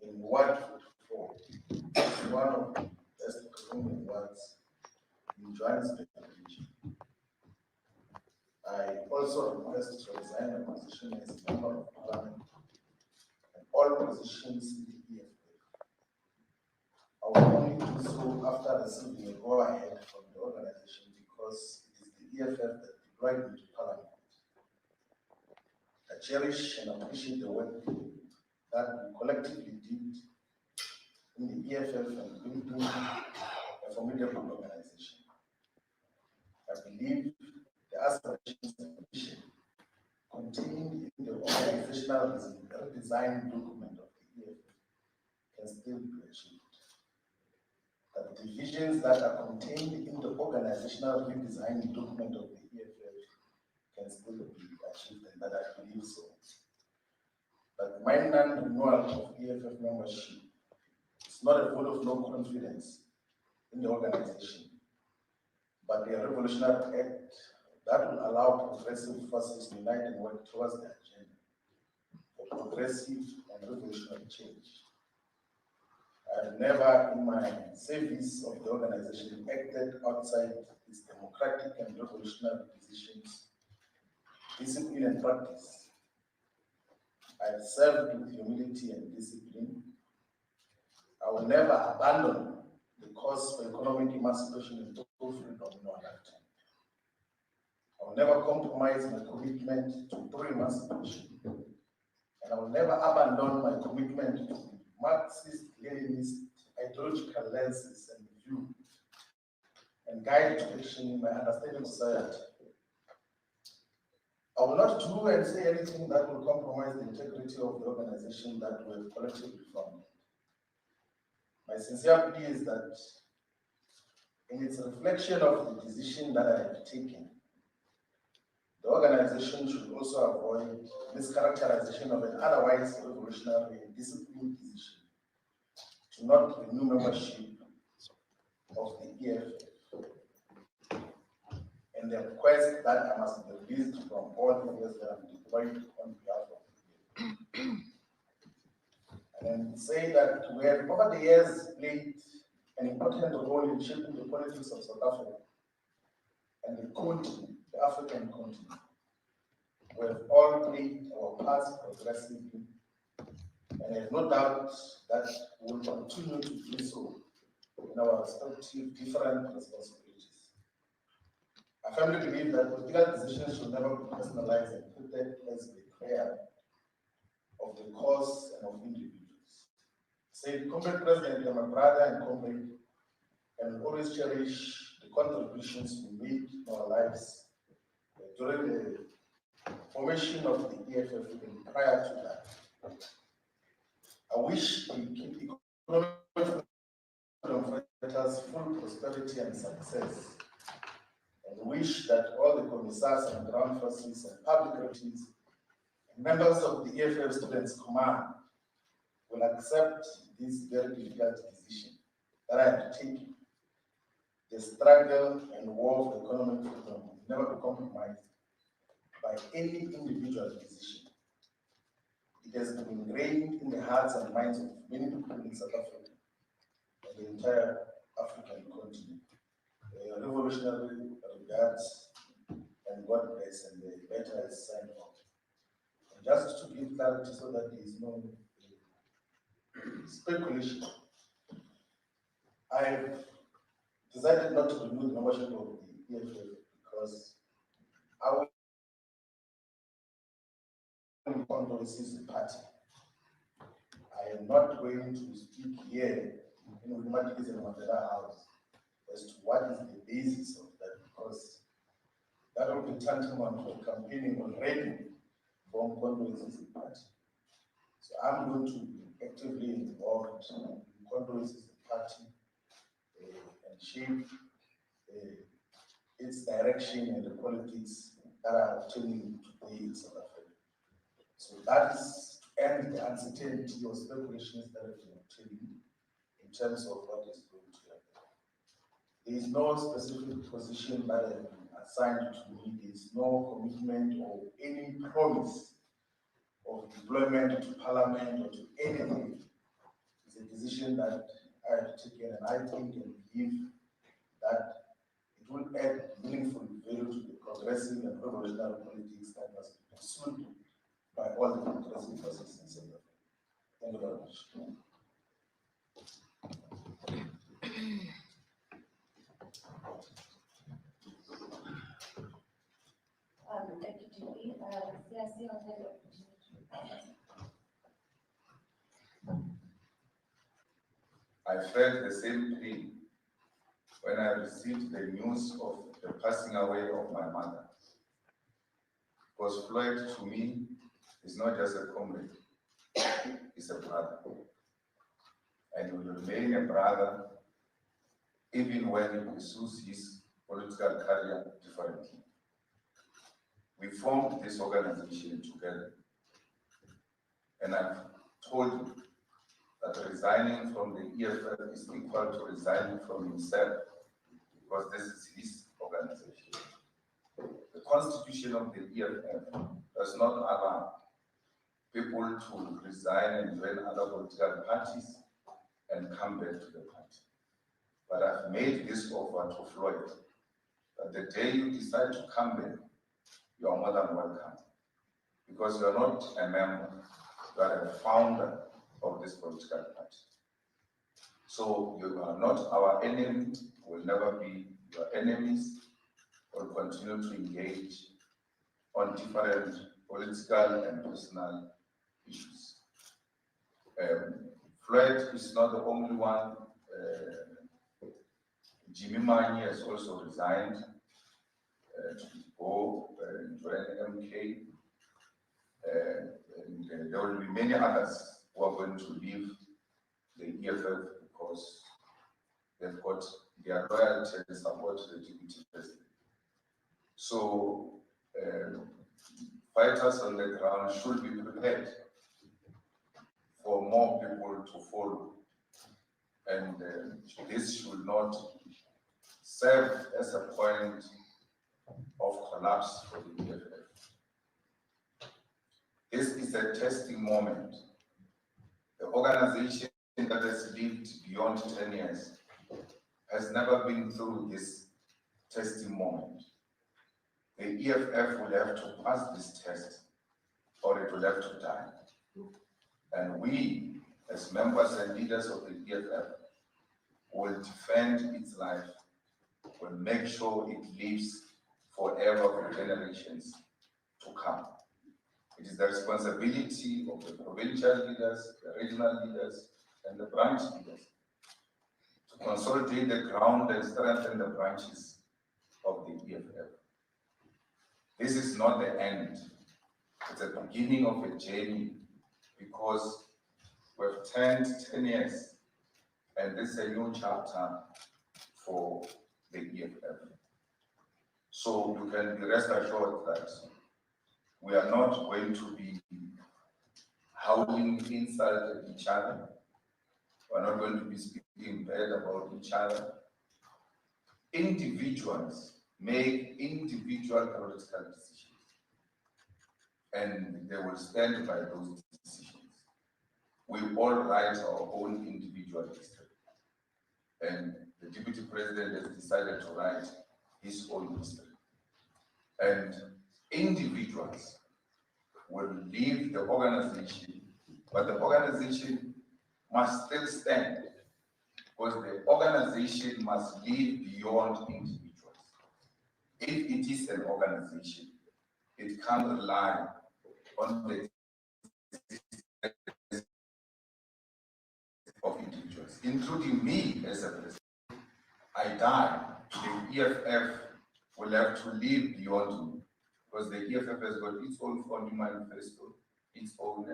in Ward 44, one of the best performing wards in Johannesburg region. I also request to resign my position as a member of parliament and all positions in the EFF. I will only do so after receiving a go-ahead from the organization because it is the EFF that deployed me to parliament. I cherish and appreciate the work that we collectively did in the EFF and building a formidable organization. I believe the aspirations and vision contained in the organizational redesign document of the EFF can still be achieved. That the visions that are contained in the organizational redesign document of the EFF can still be achieved, and that I believe so. But my non-renewal of EFF membership is not a vote of no confidence in the organization, but a revolutionary act that will allow progressive forces to unite and work towards the agenda for progressive and revolutionary change. I have never in my service of the organization acted outside its democratic and revolutionary positions, discipline and practice. I have served with humility and discipline. I will never abandon the cause for economic emancipation and total freedom in our lifetime. I will never compromise my commitment to true emancipation, and I will never abandon my commitment to Marxist-Leninist ideological lenses and view and guide to action in my understanding of society. I will not do and say anything that will compromise the integrity of the organization that we have collectively formed. My sincere plea is that in its reflection of the decision that I have taken, the organization should also avoid mischaracterization of an otherwise revolutionary and disciplined decision to not renew membership of the EFF, and the request that I must be released from all areas that I'm deployed on behalf of the EFF. And then say that we have over the years played an important role in shaping the politics of South Africa and the continent, the African continent. We have all played our parts progressively, and I have no doubt that we will continue to do so in our respective different responsibilities. I firmly believe that political decisions should never be personalized and treated as betrayal of the cause and of individuals. Say, Comrade President, you're my brother and comrade, and will always cherish the contributions we made in our lives during the formation of the EFF and prior to that. I wish we keep economic freedom fighters full prosperity and success, and wish that all the commissars and ground forces and public relations and members of the EFF Students' Command will accept this very difficult decision that I have taken. The struggle and war for economic freedom will never be compromised by any individual decision. It has been ingrained in the hearts and minds of many people in South Africa and the entire African continent. Revolutionary regards and God bless, and the letter is signed off. And just to give clarity so that there is no speculation, I have decided not to renew the membership of the EFF because I will condolences the party. I am not going to speak here in Humanitarian and Mandela House as to what is the basis of that, because that will be tantamount for campaigning already from condolences in the party. So I'm going to be actively involved in condolences in the party and shape its direction and the politics that are obtaining today in South Africa. So that is to end the uncertainty or speculations that have been obtained in terms of what is going to happen. There is no specific position that has been assigned to me. There is no commitment or any promise of deployment to parliament or to anything a decision that I have taken, and I think and believe that it will add meaningful value to the progressive and revolutionary politics that must be pursued by all the progressive forces in South Africa. Thank you very much. Thank you, GP. CIC on the opportunity. I felt the same pain when I received the news of the passing away of my mother. Because Floyd, to me, is not just a comrade, he's a brother. And will remain a brother even when he pursues his political career differently. We formed this organization together. And I've told you that resigning from the EFF is equal to resigning from himself, because this is his organization. The constitution of the EFF does not allow people to resign and join other political parties and come back to the party. But I've made this offer to Floyd, that the day you decide to come back, you are more than welcome. Because you are not a member, you are a founder of this political party. So you are not our enemy, will never be your enemies, will continue to engage on different political and personal issues. Floyd is not the only one. Jimmy Mani has also resigned to go and join MK. And there will be many others who are going to leave the EFF because they've got their loyalty and support to the deputy president. So fighters on the ground should be prepared for more people to follow. And this should not serve as a point of collapse for the EFF. This is a testing moment. The organization that has lived beyond 10 years has never been through this testing moment. The EFF will have to pass this test or it will have to die. And we, as members and leaders of the EFF, will defend its life, will make sure it lives forever for generations to come. It is the responsibility of the provincial leaders, the regional leaders, and the branch leaders to consolidate the ground and strengthen the branches of the EFF. This is not the end. It's the beginning of a journey, because we've turned 10 years and this is a new chapter for the EFF. So you can be rest assured that we are not going to be howling insult at each other. We're not going to be speaking bad about each other. Individuals make individual political decisions, and they will stand by those decisions. We all write our own individual history, and the deputy president has decided to write his own history. And individuals will leave the organization, but the organization must still stand, because the organization must live beyond individuals. If it is an organization, it can't rely on the of individuals, including me as a president. I die, the EFF will have to live beyond me, because the EFF has got its own founding manifesto, its own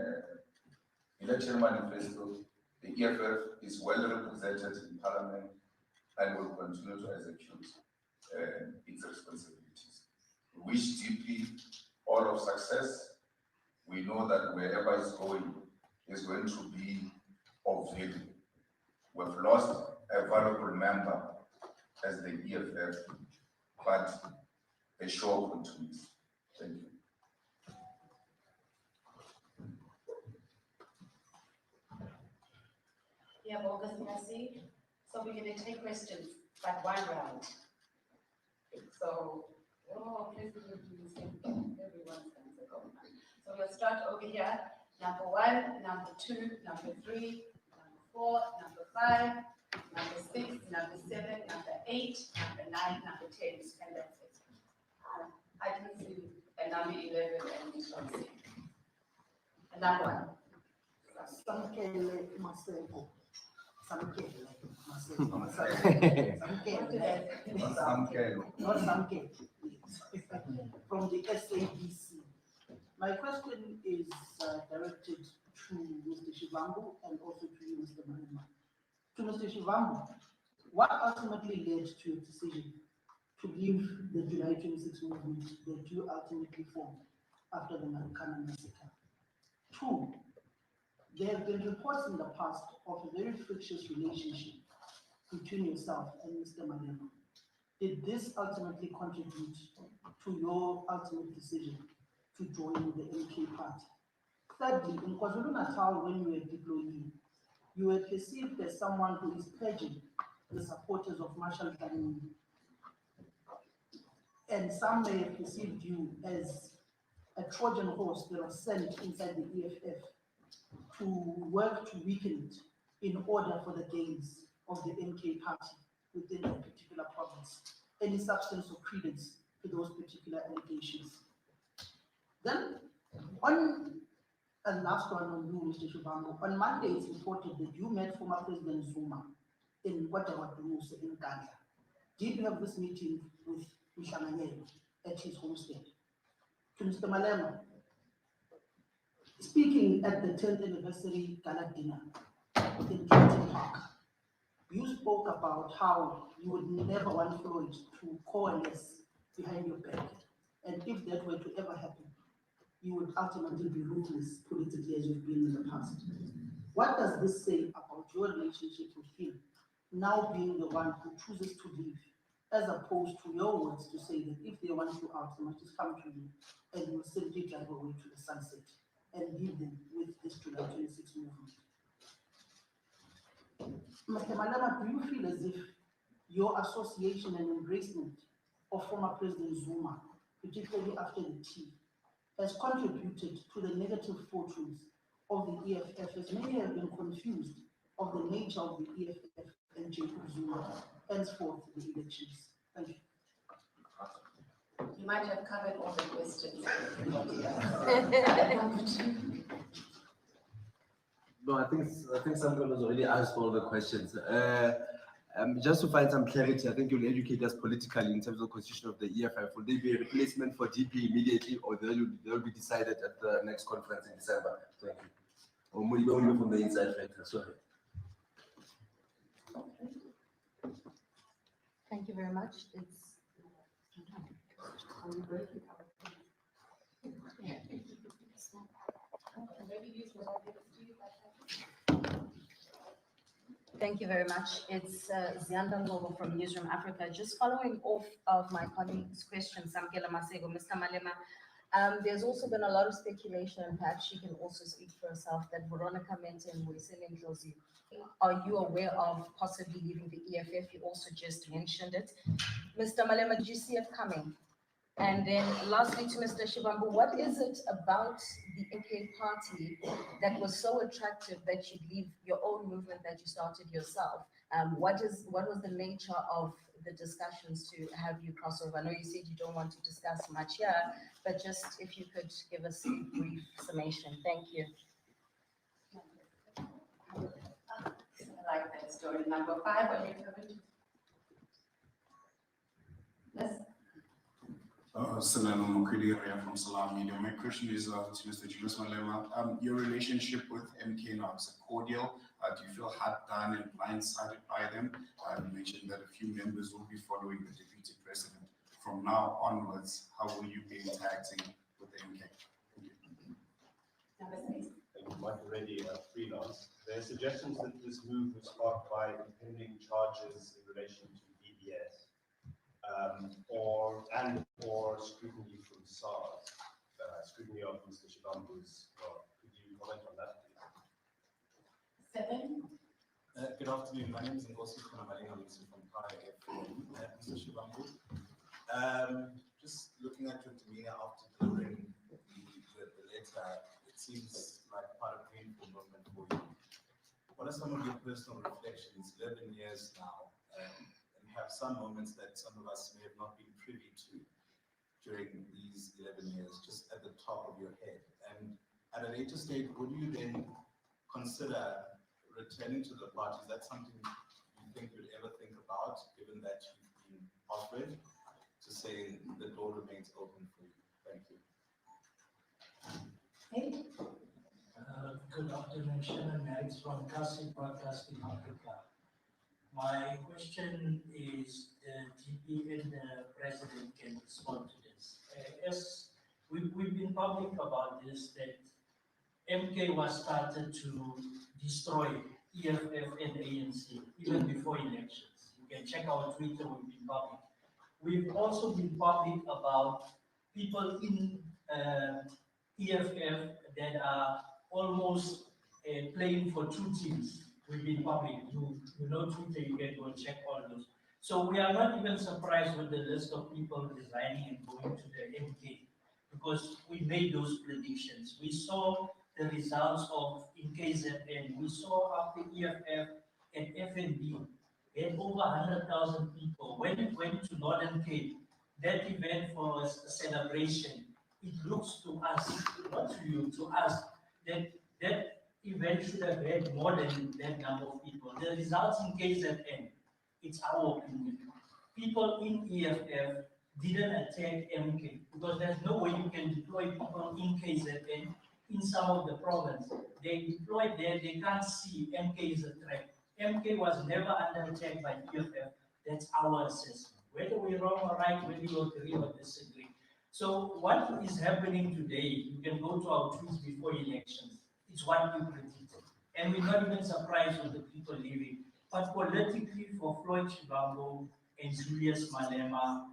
election manifesto. The EFF is well represented in Parliament and will continue to execute its responsibilities. We wish deeply all of success. We know that wherever it's going is going to be of value. We've lost a valuable member as the EFF, but the show continues. Thank you. August, Nyasi. So we're going to take questions, but one round. So, President, everyone's going to go. So we'll start over here. Number 1, number 2, number 3, number 4, number 5, number 6, number 7, number 8, number 9, number 10, and that's it. I can see a number 11 and we don't see. Another one. Samkele Maseko. Samkele Maseko. What did I say? Not Samkele. From the SABC. My question is directed to Mr. Shivambu and also to you, Mr. Malema. To Mr. Shivambu, what ultimately led to your decision to leave the July 26 movement that you ultimately formed after the Marikana massacre? 2, there have been reports in the past of a very frictious relationship between yourself and Mr. Malema. Did this ultimately contribute to your ultimate decision to join the MK party? Thirdly, in KwaZulu-Natal, when you were deployee, you were perceived as someone who is purging the supporters of Marshal Dlamini. And some may have perceived you as a Trojan horse that was sent inside the EFF to work to weaken it in order for the gains of the MK party within a particular province. Any substance or credence to those particular allegations? Then, on a last one on you, Mr. Shivambu, on Monday it's reported that you met former President Zuma in Watawadumusa in Ghana. Did you have this meeting with Mshamanyelo at his homestead? To Mr. Malema, speaking at the 10th anniversary gala dinner in Kempton Park, you spoke about how you would never want Floyd to coalesce behind your back. And if that were to ever happen, you would ultimately be ruthless politically as you've been in the past. What does this say about your relationship with him, now being the one who chooses to leave, as opposed to your words to say that if they want you out, they must just come to you and you will simply drive away to the sunset and leave them with this July 26 movement? Mr. Malema, do you feel as if your association and embracement of former President Zuma, particularly after the tea, has contributed to the negative fortunes of the EFF, as many have been confused of the nature of the EFF and Jacob Zuma, henceforth the elections? Thank you. You might have covered all the questions. No, I think someone has already asked all the questions. Just to find some clarity, I think you'll educate us politically in terms of the constitution of the EFF. Will there be a replacement for DP immediately, or they'll be decided at the next conference in December? Thank you. Or maybe only from the inside factor. Sorry. Thank you very much. Thank you very much. It's Zianda Ngogo from Newsroom Africa. Just following off of my colleague's question, Samkela Masego, Mr. Malema, there's also been a lot of speculation, and perhaps she can also speak for herself, that Veronica Mente and Moisele Ndlozi, are you aware of possibly leaving the EFF? You also just mentioned it. Mr. Malema, did you see it coming? And then lastly to Mr. Shivambu, what is it about the MK party that was so attractive that you leave your own movement that you started yourself? What was the nature of the discussions to have you cross over? I know you said you don't want to discuss much here, but just if you could give us a brief summation. Thank you. I like that story. Number 5, are you covered? Yes. Salano Mokudi from Salam Media. My question is to Mr. Julius Malema. Your relationship with MK now, is it cordial? Do you feel hard done and blindsided by them? You mentioned that a few members will be following the deputy president. From now onwards, how will you be interacting with the MK? Thank you. Number 6. Thank you, Mike, already freelance. There are suggestions that this move was sparked by impending charges in relation to VBS. Or scrutiny from SARS, scrutiny of Mr. Shivambu's. Well, could you comment on that, please? 7. Good afternoon. My name is Ngosi Konamalenga from Mr. Shivambu. Just looking at your demeanor after delivering the letter, it seems like quite a painful moment for you. What are some of your personal reflections, 11 years now, and have some moments that some of us may have not been privy to during these 11 years, just at the top of your head? And at a later stage, would you then consider returning to the party? Is that something you think you'd ever think about, given that you've been offered, to say the door remains open for you? Thank you. Hey. Good afternoon, Shannon Marix from Kasi Broadcasting Africa. My question is, the GP and the president can respond to this. As we've been public about this, that MK was started to destroy EFF and ANC even before elections. You can check our Twitter, we've been public. We've also been public about people in EFF that are almost playing for two teams. We've been public. You know Twitter, you can go check all those. So we are not even surprised with the list of people resigning and going to the MK, because we made those predictions. We saw the results of in KZN. We saw after EFF and FNB, we had over 100,000 people. When it went to Northern Cape, that event was a celebration. It looks to us, not to you, to us, that that event should have had more than that number of people. The results in KZN, it's our opinion. People in EFF didn't attack MK, because there's no way you can deploy people in KZN in some of the province. They deployed there, they can't see MK is a threat. MK was never under attack by EFF. That's our assessment. Whether we're wrong or right, whether you agree or disagree. So what is happening today, you can go to our tweets before elections. It's what we predicted. And we're not even surprised with the people leaving. But politically, for Floyd Shivambu and Julius Malema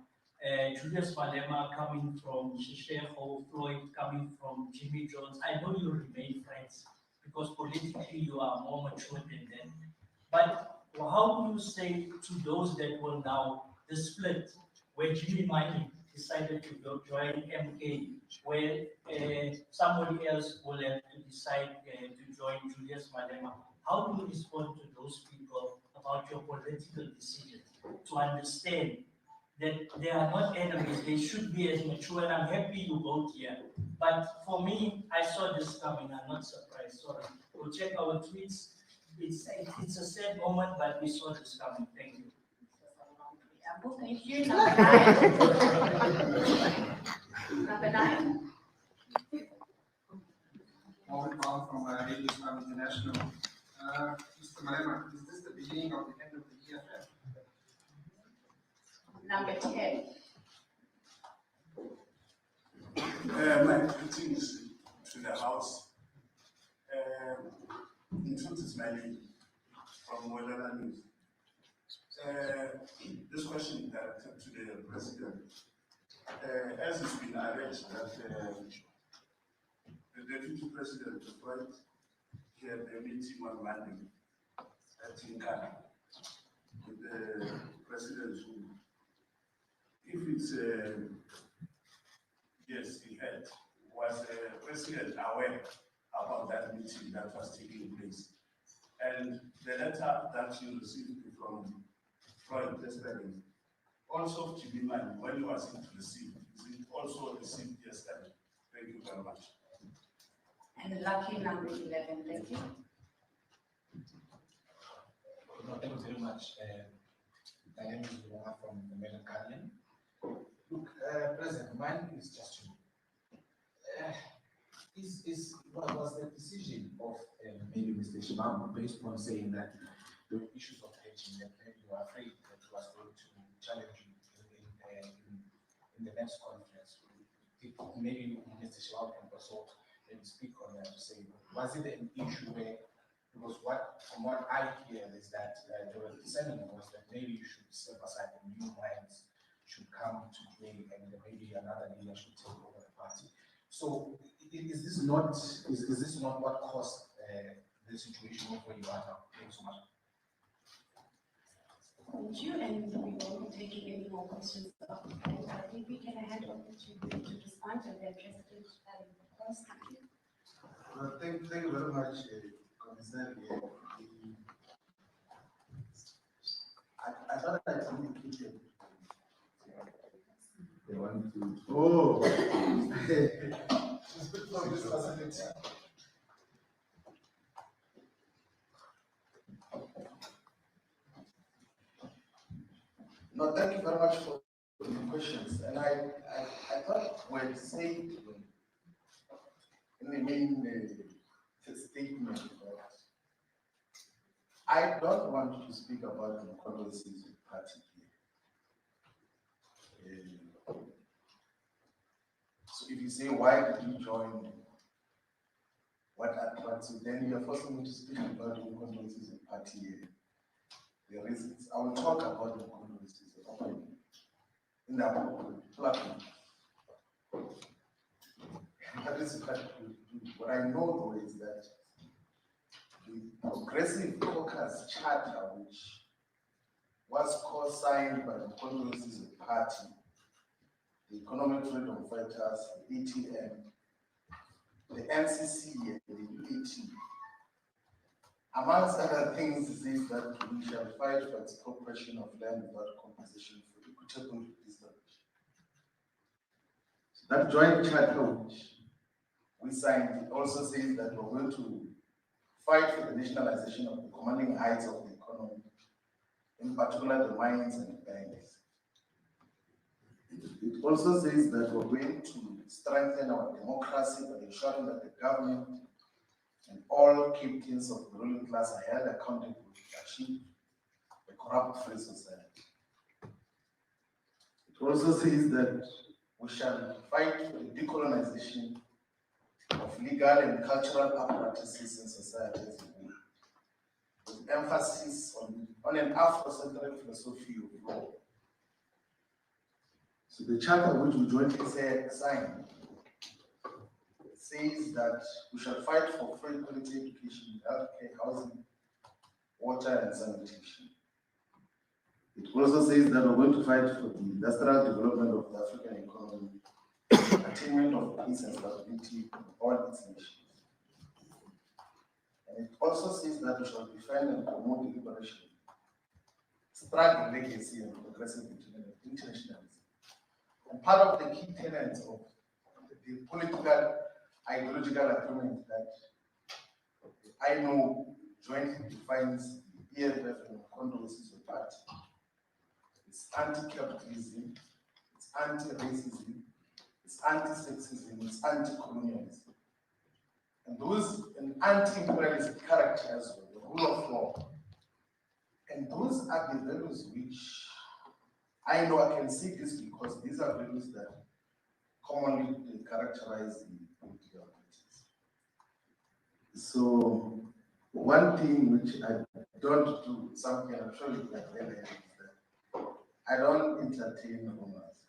coming from Shishego, Floyd coming from Jimmy Jones, I know you remain friends, because politically you are more mature than them. But how do you say to those that will now, the split, where Jimmy Mining decided to go join MK, where somebody else will have to decide to join Julius Malema? How do you respond to those people about your political decisions, to understand that they are not enemies, they should be as mature? And I'm happy you vote here. But for me, I saw this coming, I'm not surprised. Sorry. We'll check our tweets. It's a sad moment, but we saw this coming. Thank you. Thank you. Number 9. Number 9. Morgan Paul from Radio Islam International. Mr. Malema, is this the beginning of the end of the EFF? Number 10. My greetings to the House. In truth, is my name from Welala News. This question is directed to the President. As it's been arranged that the Deputy President, Floyd, he had a meeting on Monday at Tinkana with the President. If it's yes, he had. Was the President aware about that meeting that was taking place? And the letter that you received from Floyd yesterday, also to be man, when you was to receive, is it also received yesterday? Thank you very much. And lucky number 11, thank you. No, thank you very much. My name is Luana from the Melancholian. Look, President, mine is just you. What was the decision of maybe Mr. Shivambu based on saying that the issues of hedging, that maybe you are afraid that he was going to challenge you in the next conference? Maybe Mr. Shivambu can also maybe speak on that to say, was it an issue where, because from what I hear is that the dissenting was that maybe you should step aside and new minds should come to play and maybe another leader should take over the party. So is this not what caused the situation where you are now? Thank you so much. Thank you, and we won't be taking any more questions. I think we can hand over to you to respond, and then President first. Thank you. Thank you very much, Commissioner. I thought I indicated. They want to. Oh. It's good for this facility. No, thank you very much for the questions. And I thought when saying in the main statement that I don't want to speak about the controversies of party here. So if you say, why did you join? What attracts you? Then you are forcing me to speak about the controversies of party here. The reasons. I will talk about the controversies of party in the appropriate platform. That is what I know though is that the Progressive Caucus Charter, which was co-signed by the controversies of party, the Economic Freedom Fighters, the ATM, the NCC, and the UAT, amongst other things, says that we shall fight for expropriation of land without compensation for equitable distribution. So that joint charter which we signed also says that we're going to fight for the nationalization of the commanding heights of the economy, in particular the mines and the banks. It also says that we're going to strengthen our democracy by ensuring that the government and all captains of the ruling class are held accountable to achieve a corrupt-free society. It also says that we shall fight for the decolonization of legal and cultural apparatuses in societies, with emphasis on an Afrocentric philosophy of law. So the charter which we jointly signed says that we shall fight for free quality education, healthcare, housing, water, and sanitation. It also says that we're going to fight for the industrial development of the African economy, attainment of peace and stability in all its nations. And it also says that we shall defend and promote liberation, struggle legacy, and progressive internationalism. And part of the key tenets of the political ideological agreement that I know jointly defines the EFF and controversies of party. It's anti-capitalism, it's anti-racism, it's anti-sexism, it's anti-colonialism. And those anti-imperialist characters, the rule of law. And those are the values which I know I can see this because these are values that commonly characterize the political parties. So one thing which I don't do, something I'm sure you can tell is that I don't entertain rumors,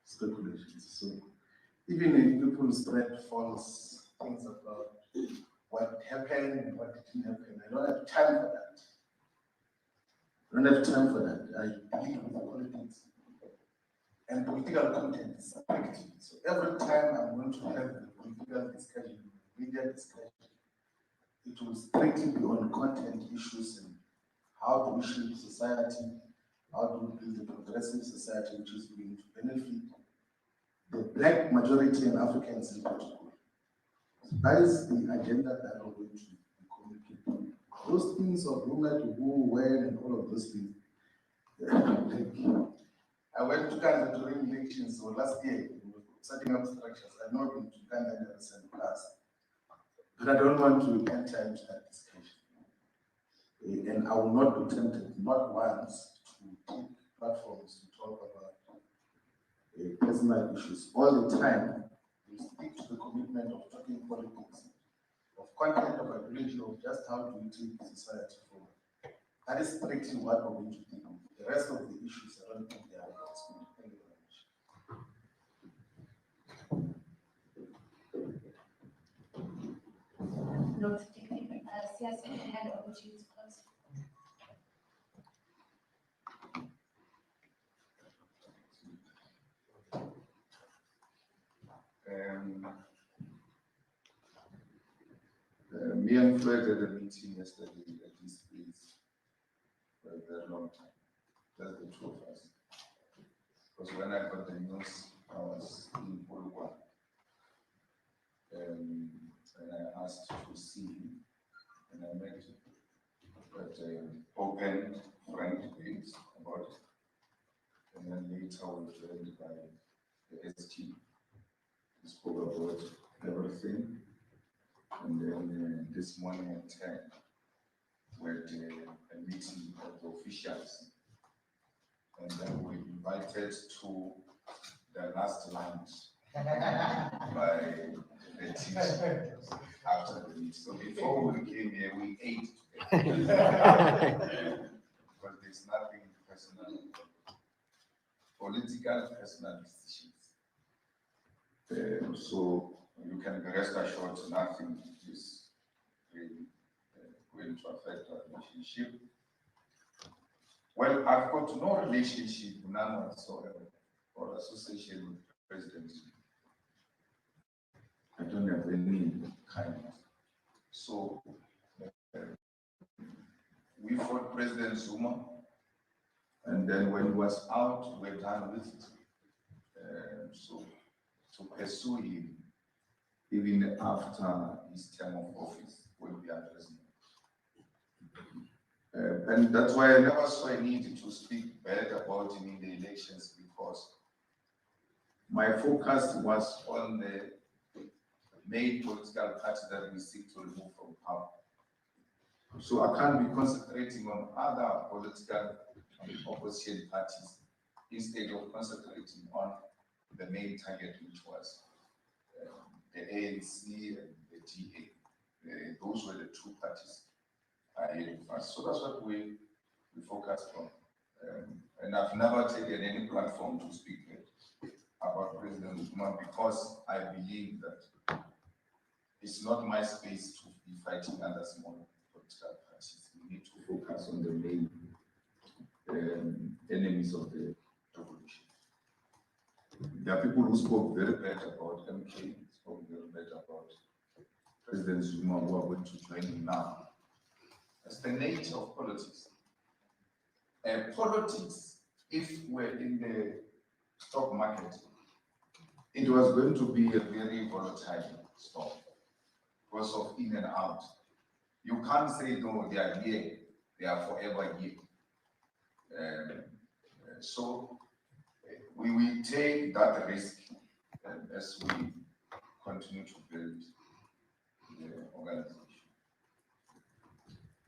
speculations. So even if people spread false things about what happened and what didn't happen, I don't have time for that. I don't have time for that. I deal with politics and political content strictly. So every time I'm going to have a political discussion, media discussion, it will strictly be on content issues and how do we shape society, how do we build a progressive society which is going to benefit the black majority and Africans in particular. So that is the agenda that we're going to communicate. Those things of who to who, when, and all of those things. I went to Uganda during elections, so last year, setting up structures. I've not been to Uganda in the recent past. But I don't want to enter into that discussion. And I will not be tempted, not once, to take platforms to talk about personal issues. All the time, we stick to the commitment of talking politics, of content, of ability, of just how do we take society forward. That is strictly what we're going to do. The rest of the issues, I don't think they are possible. Thank you very much. Not taking, yes, hand over to you to close. Me and Floyd had a meeting yesterday at this place for a very long time. Just the two of us. Because when I got the news, I was in Polokwane. And I asked to see him, and I met him. But open, frank ways about it. And then later we were joined by the ST. We spoke about everything. And then this morning at 10, we had a meeting of the officials. And then we invited to the last lunch by the teacher after the meeting. So before we came here, we ate together. But there's nothing personal, political personal decisions. So you can be rest assured nothing is really going to affect our relationship. Well, I've got no relationship, none whatsoever, or association with the president. I don't have any kind of. So we fought President Zuma, and then when he was out, we're done with it. So to pursue him, even after his term of office, will be unreasonable. And that's why I never saw a need to speak bad about him in the elections, because my focus was on the main political party that we seek to remove from power. So I can't be concentrating on other political opposition parties instead of concentrating on the main target, which was the ANC and the DA. Those were the two parties ahead of us. So that's what we focused on. And I've never taken any platform to speak about President Zuma, because I believe that it's not my space to be fighting other small political parties. We need to focus on the main enemies of the revolution. There are people who spoke very bad about MK, spoke very bad about President Zuma, who are going to join him now. That's the nature of politics. Politics, if we're in the stock market, it was going to be a very volatile stock because of in and out. You can't say, no, they are here, they are forever here. So we will take that risk as we continue to build the organization.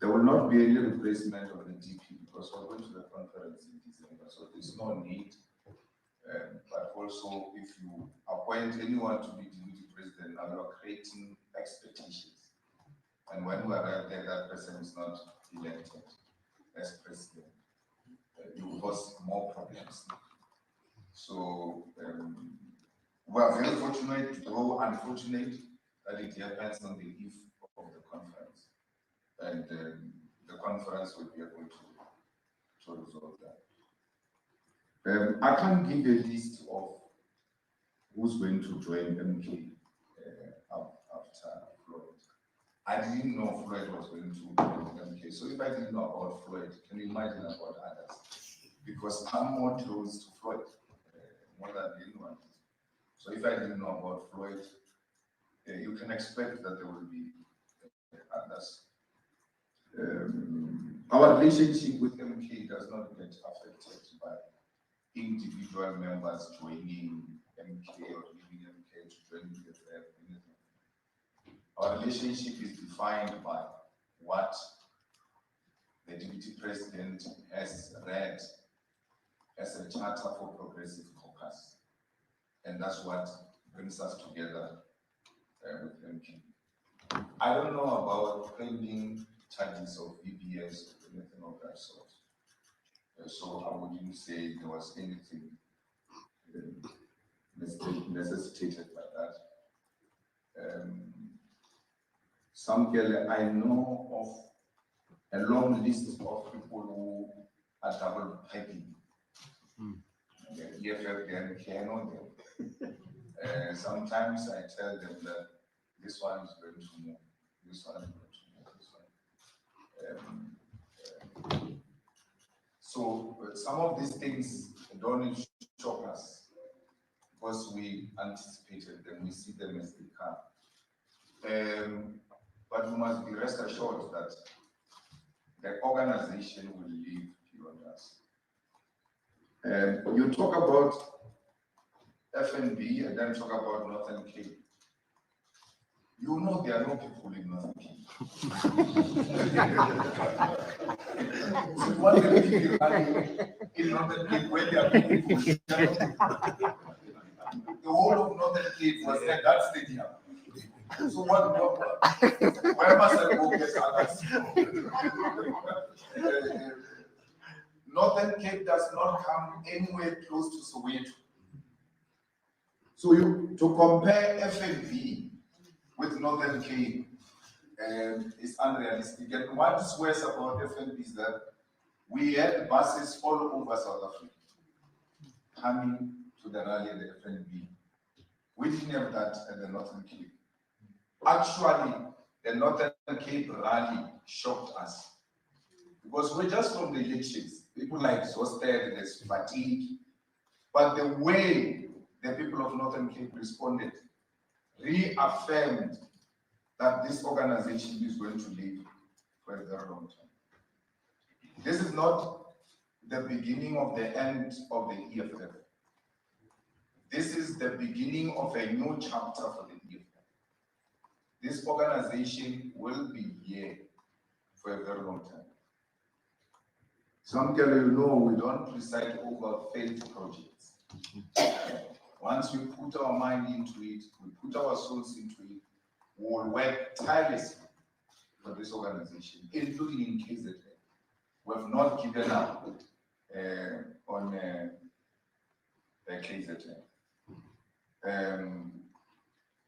There will not be any replacement of the DP, because we're going to the conference in December, so there's no need. But also, if you appoint anyone to be deputy president, now you are creating expectations. And when we arrive there, that person is not elected as president. You cause more problems. So we are very fortunate, though unfortunate, that it happens on the eve of the conference. And the conference will be able to resolve that. I can't give a list of who's going to join MK after Floyd. I didn't know Floyd was going to join MK. So if I didn't know about Floyd, can you imagine about others? Because I'm more close to Floyd, more than anyone. So if I didn't know about Floyd, you can expect that there will be others. Our relationship with MK does not get affected by individual members joining MK or leaving MK to join EFF. Our relationship is defined by what the deputy president has read as a charter for progressive caucus. And that's what brings us together with MK. I don't know about pending charges of VBS or anything of that sort. So I wouldn't say there was anything necessitated by that. Samkele, I know of a long list of people who are double piping. The EFF, the MK, I know them. Sometimes I tell them that this one is going to move, this one is going to move, this one. So some of these things don't shock us because we anticipated them, we see them as they come. But we must be rest assured that the organization will live beyond us. You talk about FNB and then talk about Northern Cape. You know there are no people in Northern Cape. So you want them to be running in Northern Cape when there are people. The whole of Northern Cape was at that stadium. So where must I go get others? Northern Cape does not come anywhere close to Soweto. So to compare FNB with Northern Cape is unrealistic. And what is worse about FNB is that we had buses all over South Africa coming to the rally at the FNB. We didn't have that at the Northern Cape. Actually, the Northern Cape rally shocked us because we're just from the elections. People are exhausted, there's fatigue. But the way the people of Northern Cape responded reaffirmed that this organization is going to live for a very long time. This is not the beginning of the end of the EFF. This is the beginning of a new chapter for the EFF. This organization will be here for a very long time. Some people, you know, we don't recite over failed projects. Once we put our mind into it, we put our souls into it, we will work tirelessly for this organization, including in KZN. We have not given up on the KZN.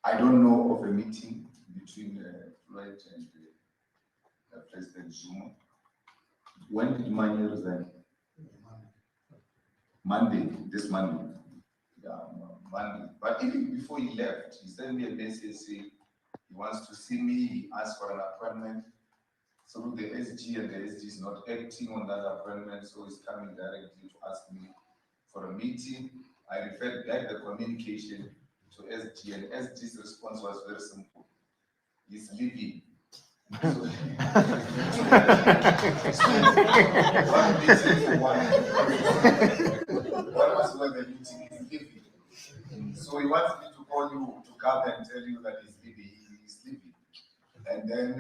I don't know of a meeting between Floyd and President Zuma. When did Manye resign? Monday, this Monday. Yeah, Monday. But even before he left, he sent me a message saying he wants to see me. He asked for an appointment through the SG, and the SG is not acting on that appointment, so he's coming directly to ask me for a meeting. I referred back the communication to SG, and SG's response was very simple. He's leaving. So, one meeting for one. One was when the meeting is leaving. So he wants me to call you to come and tell you that he's leaving. He's leaving. And then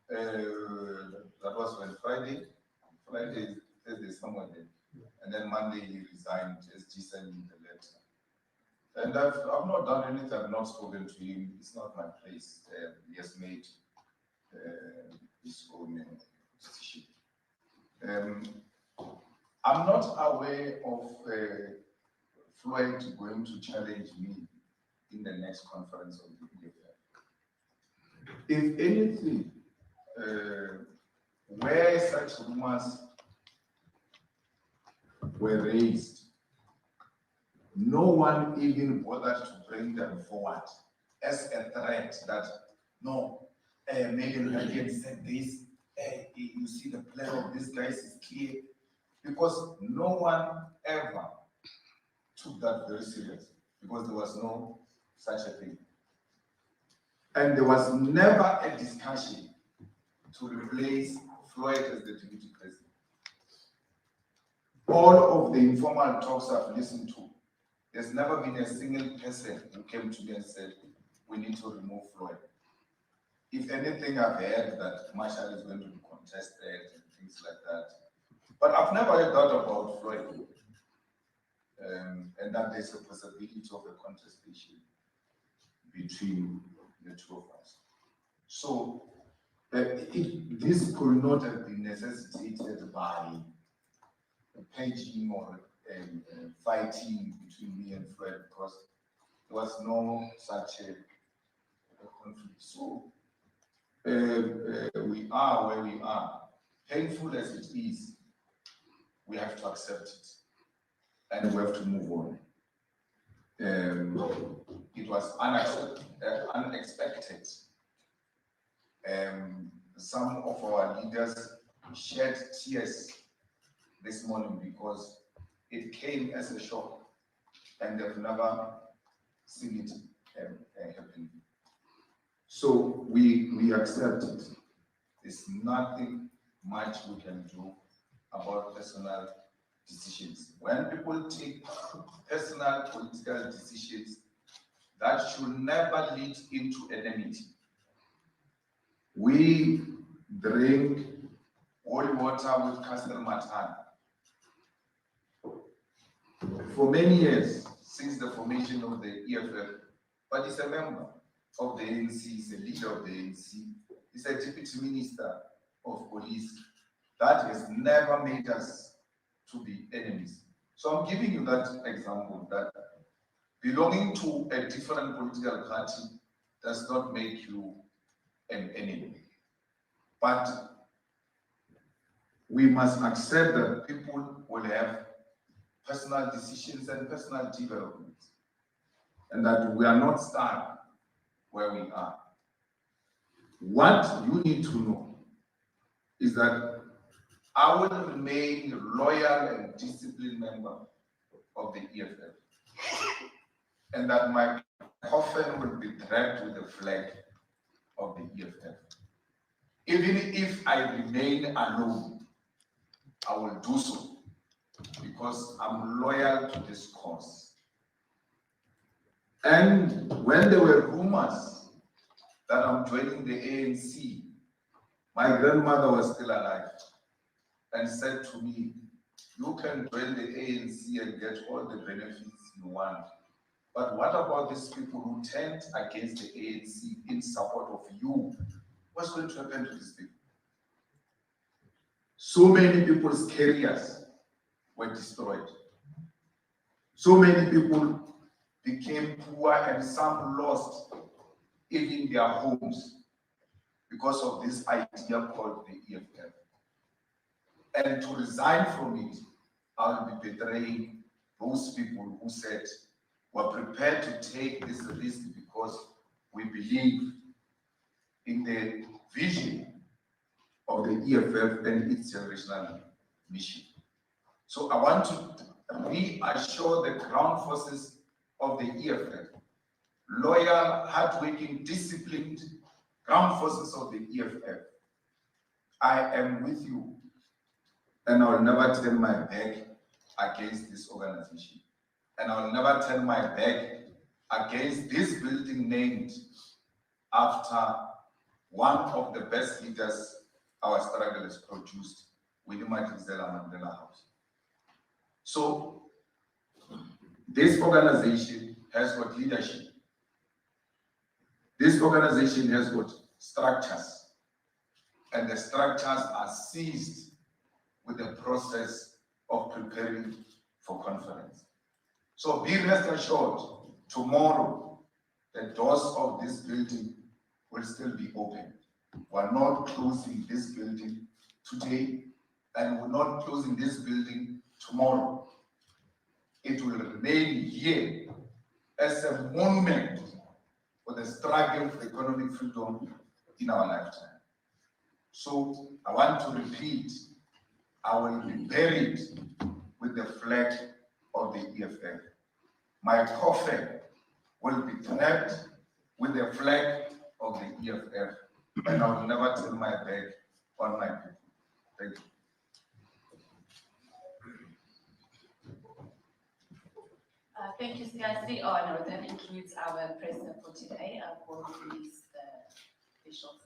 that was when Friday, Thursday, somewhere there. And then Monday he resigned, SG sent me the letter. And I've not done anything, I've not spoken to him. It's not my place. He has made his own decision. I'm not aware of Floyd going to challenge me in the next conference of the EFF. If anything, where such rumors were raised, no one even bothered to bring them forward as a threat that, no, Megan again said this, you see the plan of these guys is clear, because no one ever took that very serious, because there was no such a thing. And there was never a discussion to replace Floyd as the deputy president. All of the informal talks I've listened to, there's never been a single person who came to me and said, we need to remove Floyd. If anything, I've heard that Marshall is going to be contested and things like that. But I've never heard that about Floyd. And that there's a possibility of a contestation between the two of us. So this could not have been necessitated by paging or fighting between me and Floyd, because there was no such a conflict. So we are where we are. Painful as it is, we have to accept it, and we have to move on. it was unexpected. Some of our leaders shed tears this morning because it came as a shock and they've never seen it happen. So we accept it. There's nothing much we can do about personal decisions. When people take personal political decisions, that should never lead into enmity. We drink holy water with Castle Matan. For many years, since the formation of the EFF, but he's a member of the ANC, he's a leader of the ANC, he's a deputy minister of police. That has never made us to be enemies. So I'm giving you that example, that belonging to a different political party does not make you an enemy. But we must accept that people will have personal decisions and personal developments, and that we are not stuck where we are. What you need to know is that I will remain a loyal and disciplined member of the EFF, and that my coffin will be draped with the flag of the EFF. Even if I remain alone, I will do so because I'm loyal to this cause. And when there were rumors that I'm joining the ANC, my grandmother was still alive and said to me, you can join the ANC and get all the benefits you want. But what about these people who turned against the ANC in support of you? What's going to happen to these people? So many people's careers were destroyed. So many people became poor and some lost even their homes because of this idea called the EFF. And to resign from it, I'll be betraying those people who said we're prepared to take this risk because we believe in the vision of the EFF and its generational mission. So I want to reassure the ground forces of the EFF, loyal, hardworking, disciplined ground forces of the EFF. I am with you, and I will never turn my back against this organization. And I will never turn my back against this building named after one of the best leaders our struggle has produced, Winnie Madikizela Mandela House. So this organization has got leadership. This organization has got structures, and the structures are seized with the process of preparing for conference. So be rest assured, tomorrow the doors of this building will still be open. We're not closing this building today, and we're not closing this building tomorrow. It will remain here as a monument for the struggle for economic freedom in our lifetime. So I want to repeat, I will be buried with the flag of the EFF. My coffin will be draped with the flag of the EFF, and I will never turn my back on my people. Thank you. Thank you, CIC. Oh, no, that includes our presser for today. I will release the official